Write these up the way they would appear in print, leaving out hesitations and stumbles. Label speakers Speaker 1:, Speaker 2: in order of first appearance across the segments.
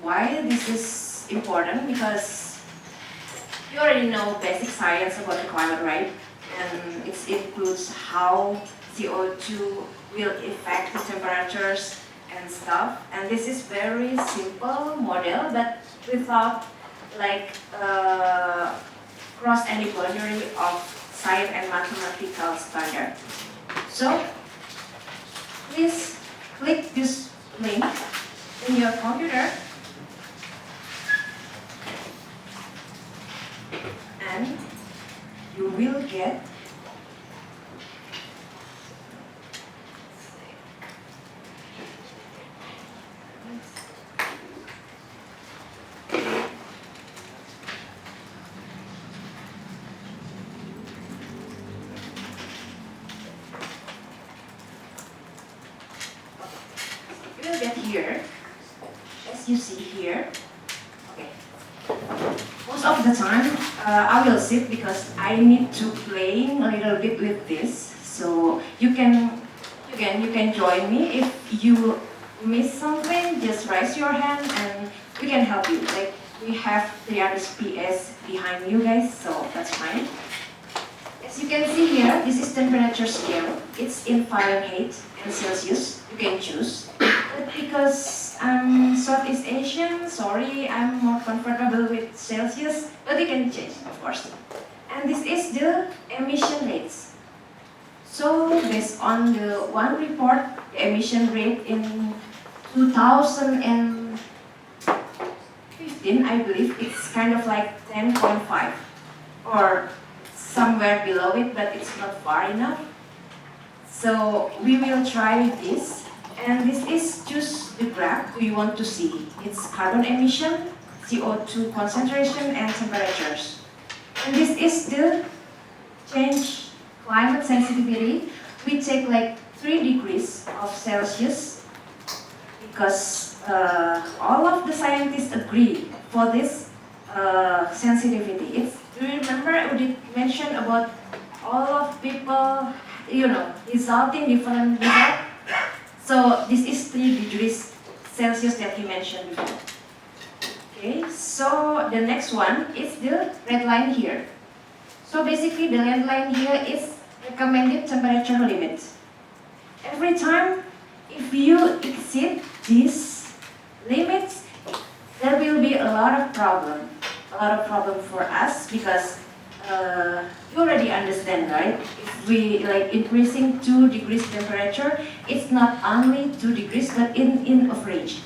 Speaker 1: why this is important, because you already know basic science about the climate, right? And it includes how CO2 will affect the temperatures and stuff. And this is very simple model, but without like cross any boundary of science and mathematical standard. So please click this link in your computer and you will get here, as you see here. Okay. Most of the time, I will sit because I need to playing a little bit with this. So you can join me if you miss something. Just raise your hand and we can help you. Like we have 300 PS behind you guys, so that's fine. As you can see here, this is temperature scale. It's in Fahrenheit and Celsius. You can choose. But because I'm Southeast Asian, sorry, I'm more comfortable with Celsius, but you can change, of course. And this is the emission rates. So based on the one report, the emission rate in 2015, I believe, it's kind of like 10.5 or somewhere below it, but it's not far enough. So we will try this. And this is just the graph we want to see. It's carbon emission, CO2 concentration, and temperatures. And this is the change climate sensitivity. We take like 3 degrees of Celsius because all of the scientists agree for this sensitivity. Do you remember we did mention about all of people, resulting different results? So this is 3 degrees Celsius that he mentioned before. Okay, so the next one is the red line here. So basically the red line here is recommended temperature limit. Every time if you exceed these limits, there will be a lot of problem for us because you already understand, right? If we like increasing 2 degrees temperature, it's not only 2 degrees but in average.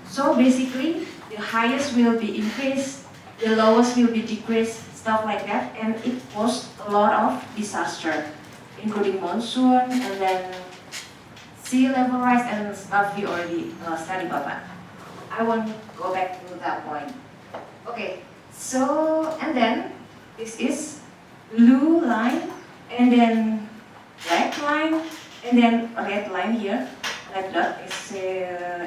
Speaker 1: So basically, the highest will be increased, the lowest will be decreased, stuff like that, and it caused a lot of disaster, including monsoon and then sea level rise and stuff we already studied about that. I won't go back to that point. Okay, so and then this is blue line, and then black line, and then red line here, like that.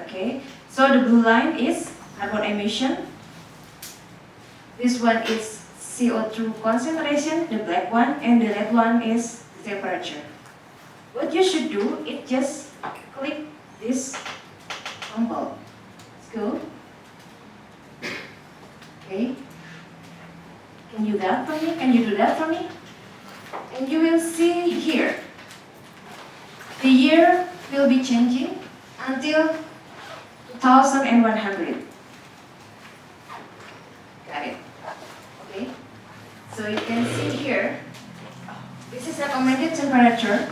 Speaker 1: Okay. So the blue line is carbon emission. This one is CO2 concentration, the black one, and the red one is temperature. What you should do is just click this symbol. Let's go. Okay. Can you do that for me? Can you do that for me? And you will see here, the year will be changing until 2100. Got it? Okay. So you can see here, this is recommended temperature.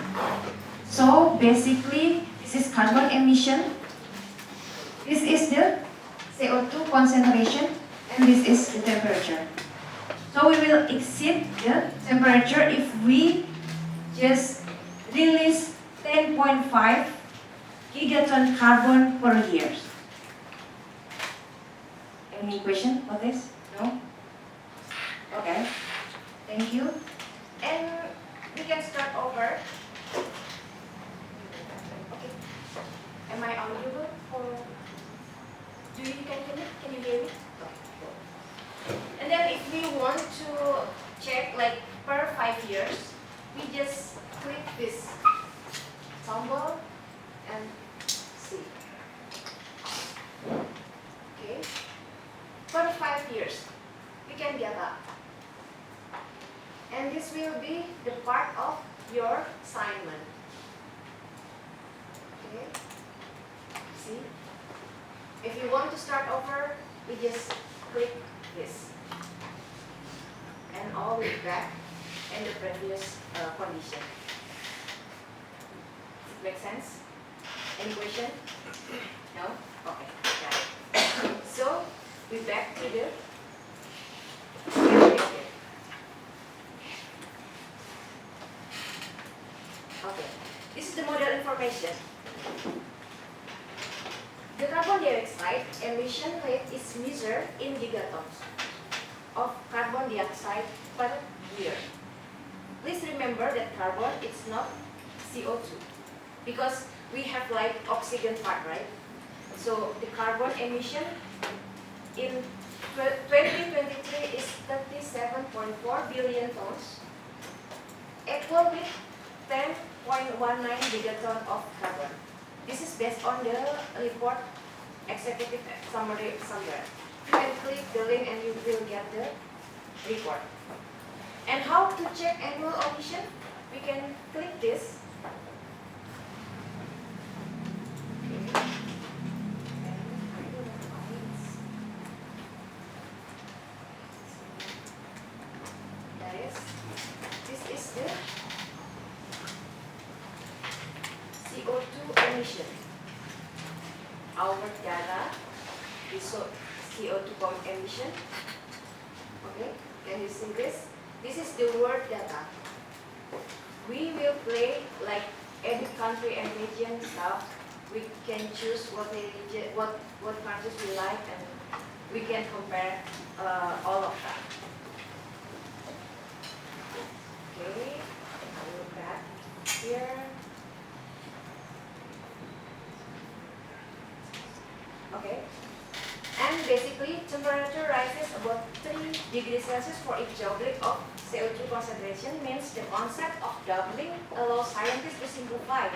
Speaker 1: So basically, this is carbon emission. This is the CO2 concentration, and this is the temperature. So we will exceed the temperature if we just release 10.5 gigaton carbon per year. Any question about this? No? Okay. Thank you. And we can start over. Okay. Am I audible or can you hear me? Can you hear me? And then if we want to check like per 5 years, we just click this symbol and see. Okay. 5 years, we can get up. And this will be the part of your assignment. Okay? See? If you want to start over, we just click this. And all will be back in the previous condition. Does it make sense? Any question? No? Okay, got it. So, we back to the okay, this is the model information. The carbon dioxide emission rate is measured in gigatons of carbon dioxide per year. Please remember that carbon is not CO2 because we have like oxygen part, right? So the carbon emission in 2023 is 37.4 billion tons, equal with 10.19 gigaton of carbon. This is based on the report executive summary somewhere. You can click the link and you will get the report. And how to check annual emission? We can click this. Okay. This is the CO2 emission. Our data is CO2 emission. Okay, can you see this? This is the world data. We will play like every country and region stuff. We can choose what countries we like, and we can compare all of that. Okay, I will back here. Okay, and basically temperature rises about 3 degrees Celsius for each doubling of CO2 concentration means the concept of doubling allows scientists to simplify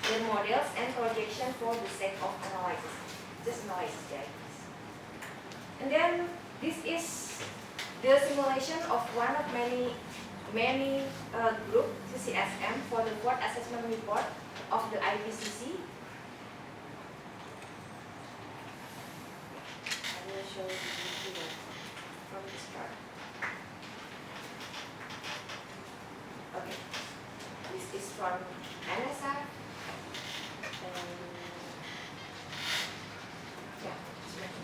Speaker 1: their models and projection for the sake of analysis. Just analysis, guys. And then this is the simulation of one of many group CCSM for the fourth assessment report of the IPCC. I will show you here from the start. Okay, this is from NSF. Yeah, it's right.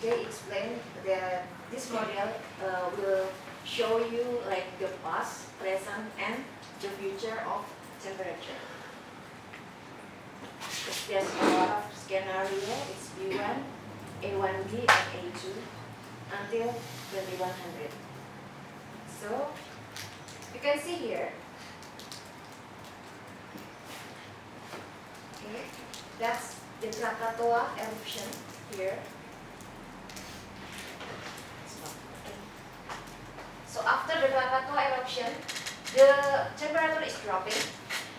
Speaker 1: They explain that this model will show you like the past, present, and the future of temperature. There's a lot of scenario. It's B1, A1B, and A2 until 2100. So you can see here. Okay, that's the Krakatoa eruption here. So after the Krakatoa eruption, the temperature is dropping,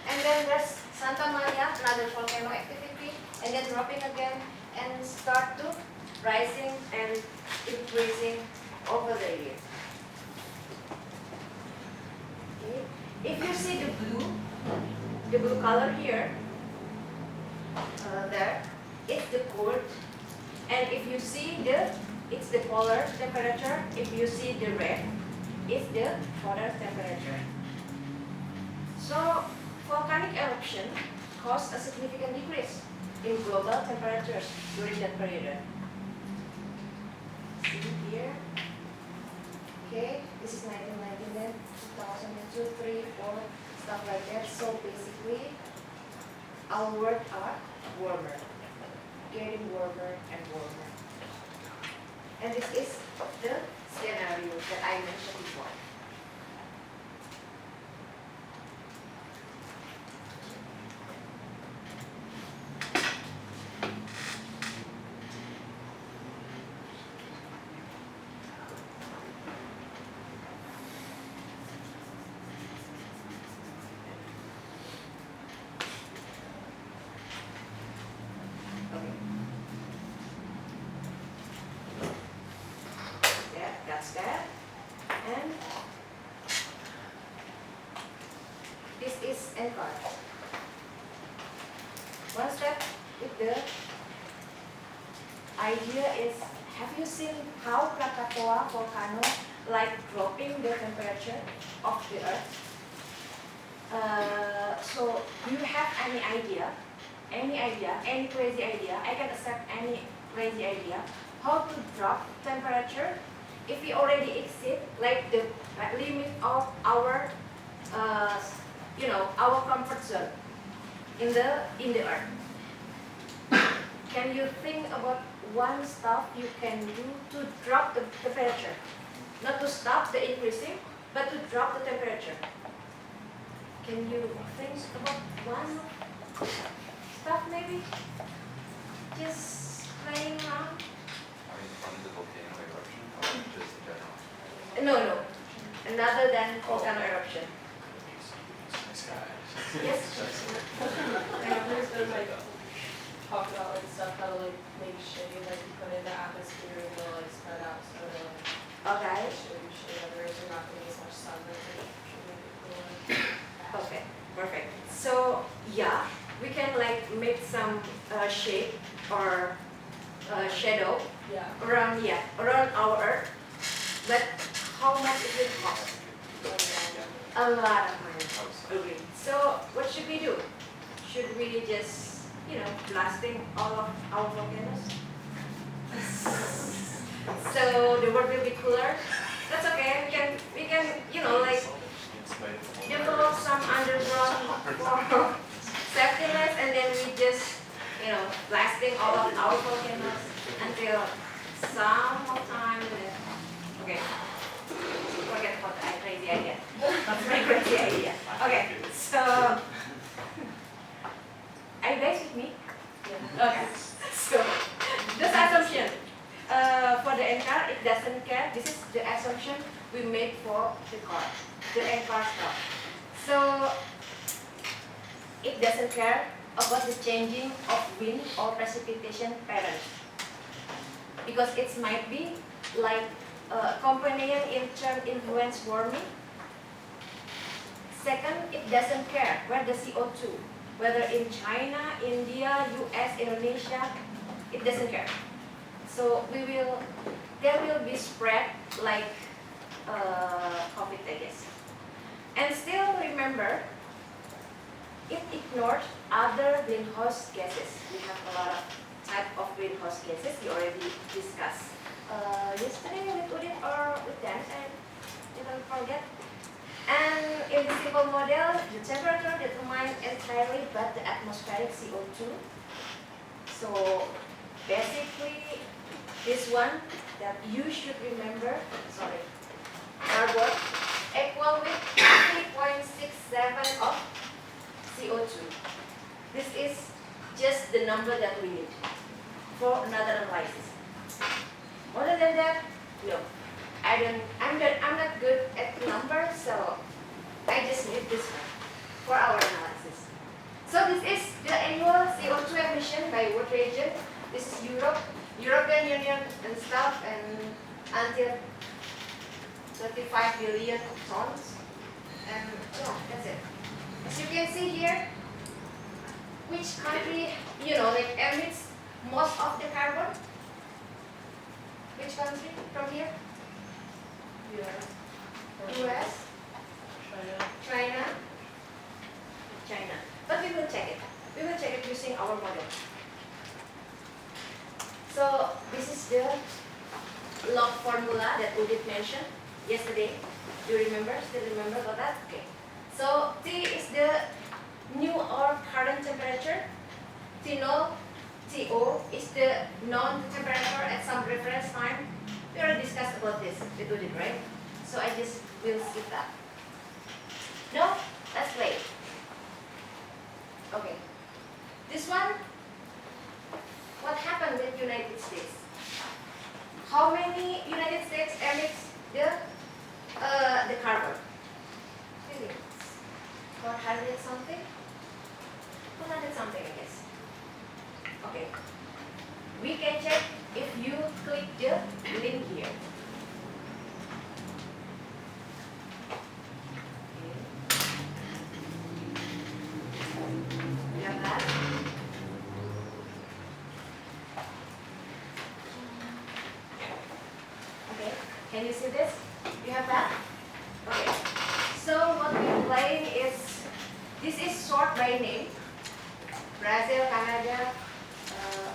Speaker 1: and then there's Santa Maria, another volcano activity, and then dropping again, and start to rising and increasing over the year. Okay. If you see the blue color here, there, it's the cold, and if you see it's the polar temperature. If you see the red, it's the polar temperature. So volcanic eruption caused a significant decrease in global temperatures during that period. See here. Okay, this is 1990, then 2002, 3, 4, stuff like that. So basically, our world are warmer, getting warmer and warmer. And this is the scenario that I mentioned before. NCAR. One step with the idea is, have you seen how Krakatoa volcano like dropping the temperature of the earth? So do you have any idea, any crazy idea? I can accept any crazy idea. How to drop temperature if we already exceed like the limit of our, our comfort zone in the earth. Can you think about one stuff you can do to drop the temperature? Not to stop the increasing, but to drop the temperature. Can you think about one stuff maybe? Just playing around?
Speaker 2: Are you from the volcano eruption or just in general?
Speaker 1: No. Another than volcano eruption.
Speaker 2: Nice guy.
Speaker 1: Yes?
Speaker 3: Yeah, there's been like talk about like stuff how to like make shade, like you put in the atmosphere and they'll like spread out so it'll like
Speaker 1: Okay.
Speaker 3: show you shade others are not gonna get as much sun but it should make it cooler.
Speaker 1: Okay, perfect. So yeah, we can like make some shape or shadow
Speaker 3: Yeah.
Speaker 1: around our earth. But how much it will cost? A lot of money. Okay. So what should we do? Should we just blasting all of our volcanoes? So the world will be cooler. That's okay. We can like develop some underground safety nets, and then we just blasting all of our volcanoes until some more time. Okay. Forget about that crazy idea. That's my crazy idea. Okay. So are you guys with me?
Speaker 3: Yeah.
Speaker 1: Okay. So this assumption for the NCAR, it doesn't care. This is the assumption we made for the NCAR stuff. So it doesn't care about the changing of wind or precipitation patterns because it might be like companion influence warming. Second, it doesn't care where the CO2, whether in China, India, US, Indonesia, it doesn't care. So there will be spread like COVID, I guess. And still remember, it ignored other greenhouse gases. We have a lot of type of greenhouse gases we already discussed yesterday with Udit or with Dan, I didn't forget. And in the simple model, the temperature determined entirely by the atmospheric CO2. So basically, this one that you should remember, carbon equal with 3.67 of CO2. This is just the number that we need for another analysis. Other than that, no. I'm not good at numbers, so I just need this one for our analysis. So this is the annual CO2 emission by world region. This is European Union and stuff, and until 35 billion tons. And that's it. As you can see here, which country like emits most of the carbon? Which country from here? US, China. But we will check it. We will check it using our model. So this is the log formula that Udit mentioned yesterday. Do you remember? Still remember about that? Okay. So T is the new or current temperature. T0, TO is the known temperature at some reference time. We already discussed about this with Udit, right? So I just will skip that. No? Let's play. Okay. This one, what happened with United States? How many United States emits the carbon? Really? 400 something? 200 something, I guess. Okay. We can check if you click the link here. You have that? Okay. So what we're playing is, this is sort by name. Brazil, Canada.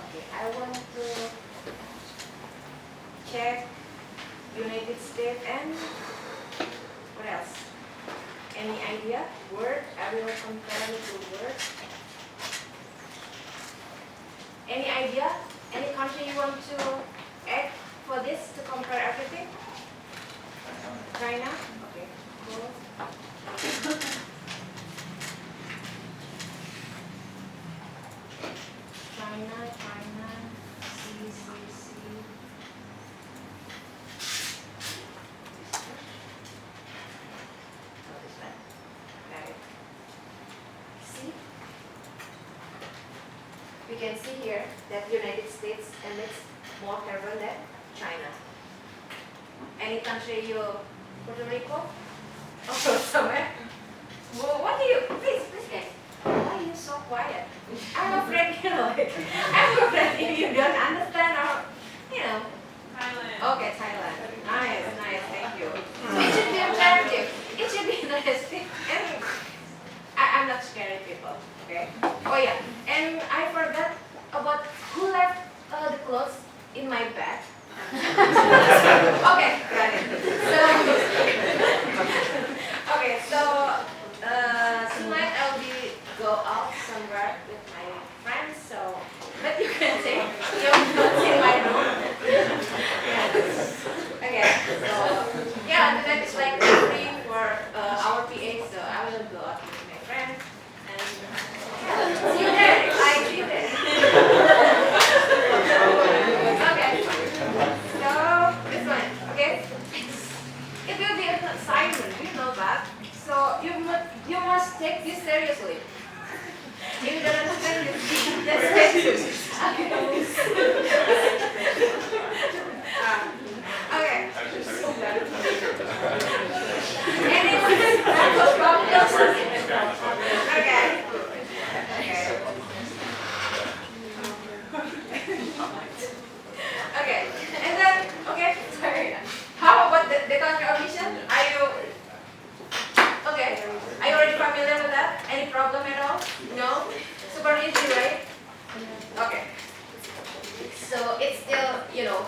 Speaker 1: Okay, I want to check United States and what else? Any idea? Word? I will compare it to Word. Any idea? Any country you want to add for this to compare everything? China? Okay, cool. China, C. Oh, this one. Got it. C. We can see here that United States emits more carbon than China. Any country you, Puerto Rico? Or somewhere? Well, what do you, please guys, why are you so quiet? I'm afraid, I'm afraid if you don't understand or,
Speaker 3: Thailand.
Speaker 1: Okay, Thailand. Nice, thank you. It should be interactive. It should be interesting. And I'm not scaring people, okay? Oh yeah, and I forgot about who left the clothes in my bag. Okay, got it. So tonight I'll go out somewhere with my friends. So, but you can take your clothes in my room. Okay, so yeah, tonight is like free for our PA. So I will go out with my friends and see you there. I see you there. Okay. So this one, okay? It will be an assignment, you know that. So you must take this seriously. If you don't understand this, that's it. Okay. Anyone have problems? Okay. Okay. And then, okay, sorry. How about the contribution? Are you okay? Are you already familiar with that? Any problem at all? No? Super easy, right? Okay. So it's still,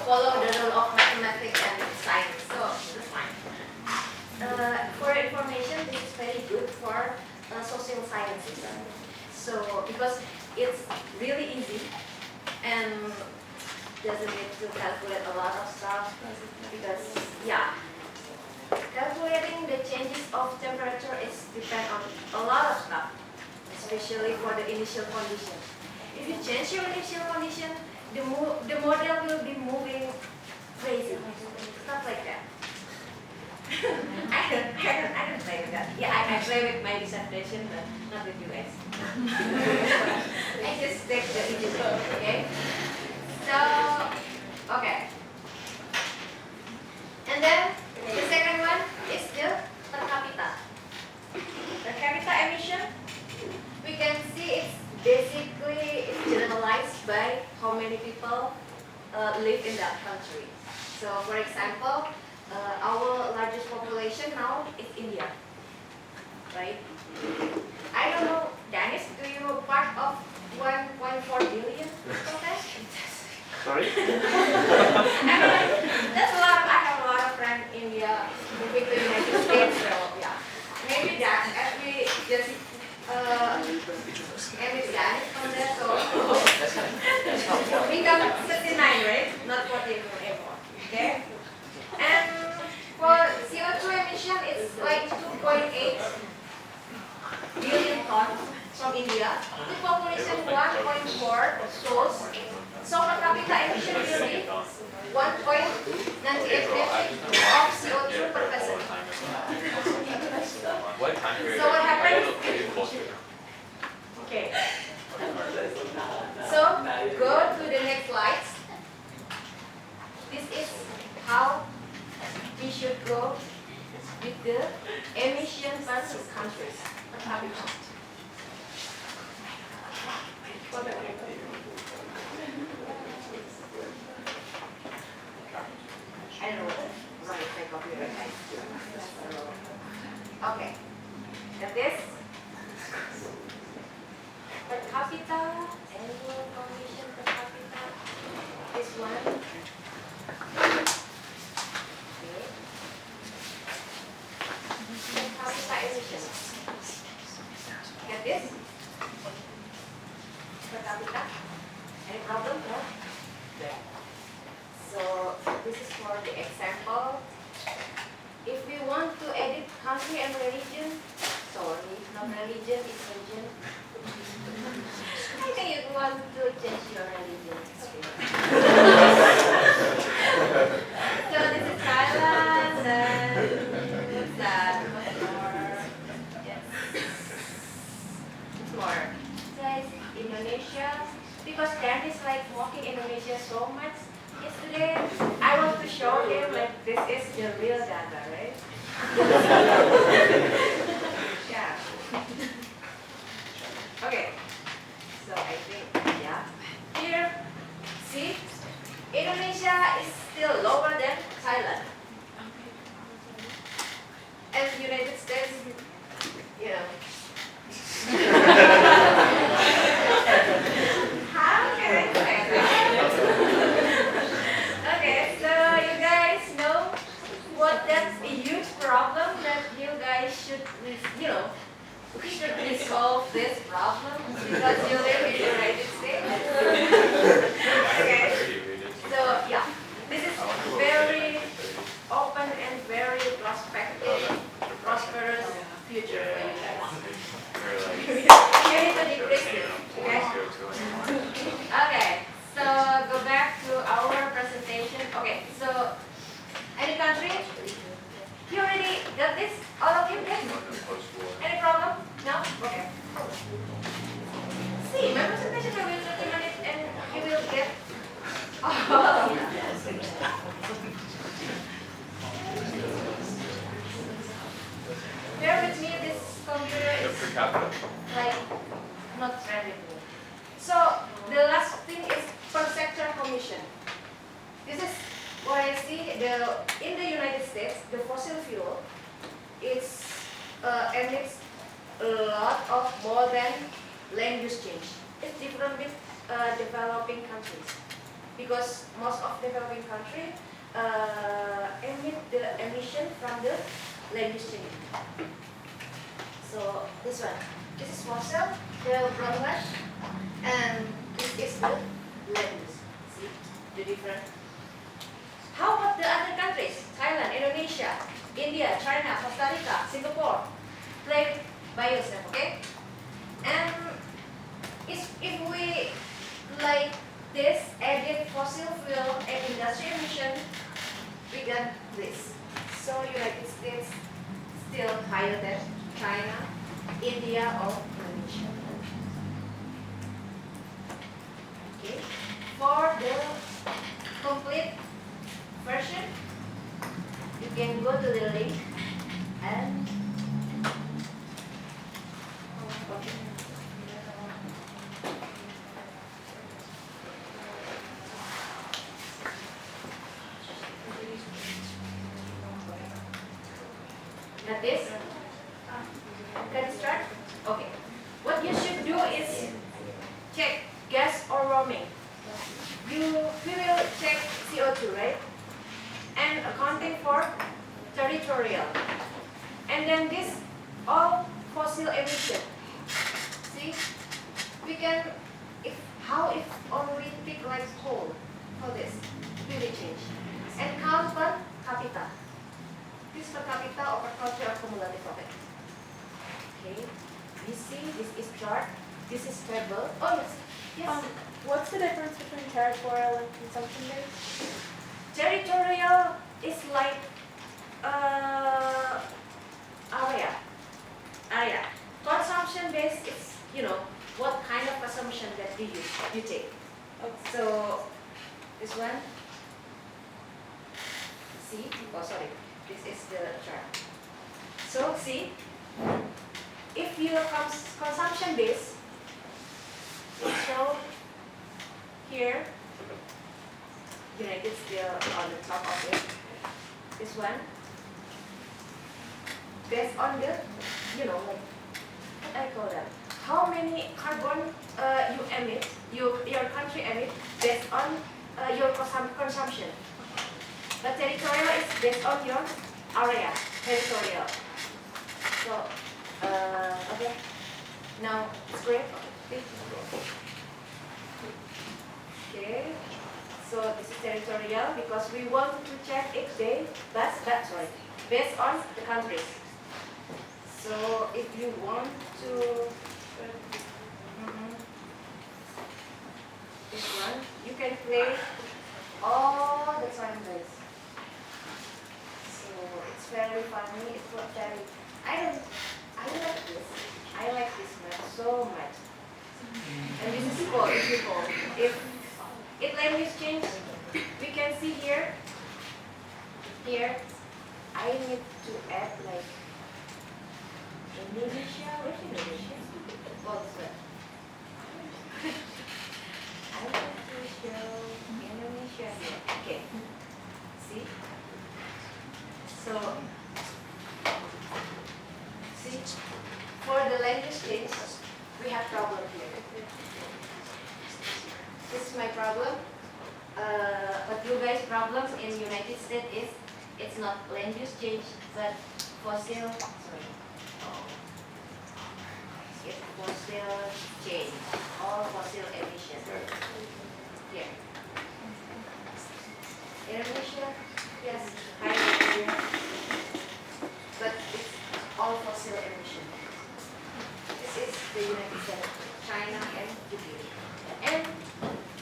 Speaker 1: follow the rule of mathematics and science. So that's fine. For information, this is very good for social sciences. So because it's really easy and doesn't need to calculate a lot of stuff because calculating the changes of temperature is depend on a lot of stuff, especially for the initial condition. If you change your initial condition, the model will be moving crazy, stuff like that. I don't play with that. Yeah, I play with my dissertation, but not with you guys. I just take the initial, okay? So, okay. And then the second one is the per capita. Per capita emission, we can see it's generalized by how many people live in that country. So, for example, our largest population now is India, right? I don't know, Dennis, do you part of 1.4 billion people?
Speaker 4: Sorry?
Speaker 1: That's a lot. I have a lot of friends in India moving to the United States, so yeah. Maybe that as we just emit gas from there, so become 39, right? Not 40 anymore. Okay? And for CO2 emission, it's like 2.8 billion tons from India. The population 1.4 souls. So per capita emission will be 1.98 metric of CO2 per person.
Speaker 2: What time period?
Speaker 1: So what happens? Okay. So go to the next slide. This is how we should go with the emission per countries per capita. I don't know what to write like copyright. Okay. Got this? Per capita, annual commission per capita. This one. Okay. Per capita emission. Get this? Per capita. Any problem? No? So this is for the example. If we want to edit country and religion, sorry, not religion, it's religion. I think you want to change your religion. So this is Thailand and what's that? What's more? Yes. What's more? Guys, Indonesia. Because Dan is like walking Indonesia so much. Yesterday, I want to show him like this is the real data, right? Yeah. Okay. So I think, yeah. Here, see, Indonesia is still lower than Thailand. And United States, you know. How can I say that? Okay, so you guys know what that's a huge problem that you guys should, you know, we should resolve this problem because you live in the United States. Okay, so yeah, this is very open and very prospective, prosperous future for you guys. You need to decrease this, okay? Okay, so go back to our presentation. Okay, so any country? You already got this? All of you? Yes? Any problem? No? Okay. See, my presentation will be 30 minutes and you will get all. Bear with me, this computer is
Speaker 2: Per capita.
Speaker 1: like not very good. So the last thing is per sector commission. This is what I see. In the United States, the fossil fuel emits a lot of more than land use change. It's different with developing countries because most of developing countries emit the emission from the land use change. So this one, this is fossil, the brown ash, and this is the land use. See the difference. How about the other countries? Thailand, Indonesia, India, China, Costa Rica, Singapore. Play by yourself, okay? And if we like this edit fossil fuel and industry emission, we got this. So United States still higher than China, India, or Indonesia. Okay. For the complete version, you can go to the link and okay. Got this? Can you start? Okay. What you should do is check gas or warming. We will check CO2, right? And accounting for territorial. And then this all fossil emission. See? We can if only pick like coal for this, really change. And count per capita. This per capita or per country or cumulative of it. Okay. You see, this is chart. This is table. Oh yes. Yes.
Speaker 3: What's the difference between territorial and consumption based?
Speaker 1: Territorial is like area. Consumption based is, you know, what kind of consumption that you take.
Speaker 3: Okay.
Speaker 1: So this one, see, oh sorry, this is the chart. So see, if you consumption base, it show here, United still on the top of it. This one, based on the, like, what I call that? How many carbon you emit, your country emit based on your consumption. But territorial is based on your area, territorial. So, okay. Now, it's great. Okay. So this is territorial because we want to check if they, based on the countries. So if you want to, this one, you can play all the time, guys. So it's very funny. It's not very. I like this. I like this map so much. And this is cool. It's cool. If land use change, we can see here. Here, I need to add like Indonesia. Where's Indonesia? Oh, this one. I want to show Indonesia here. Okay. See? So, see, for the land use change, we have problem here. This is my problem. But you guys' problems in United States is it's not land use change, but fossil. Sorry. It's fossil change or fossil emission. Here. Indonesia, yes, high Indonesia, but it's all fossil emission. This is the United States, China, and Japan, and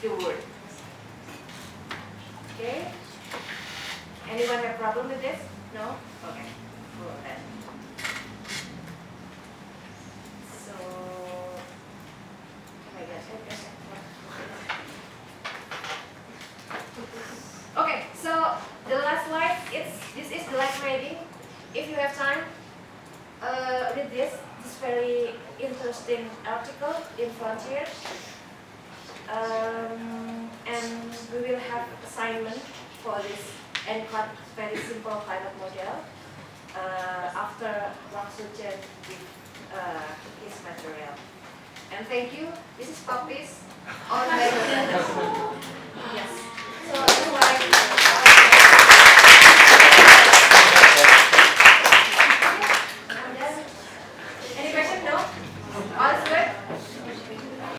Speaker 1: the world. Okay. Anyone have problem with this? No? Okay. Cool then. So, oh my gosh, okay, so the last slide, this is the last reading. If you have time, read this. This very interesting article in Frontiers. And we will have assignment for this NCAT very simple climate model after Wang Suchen with his material. And thank you. This is copies on my yes. So that's why.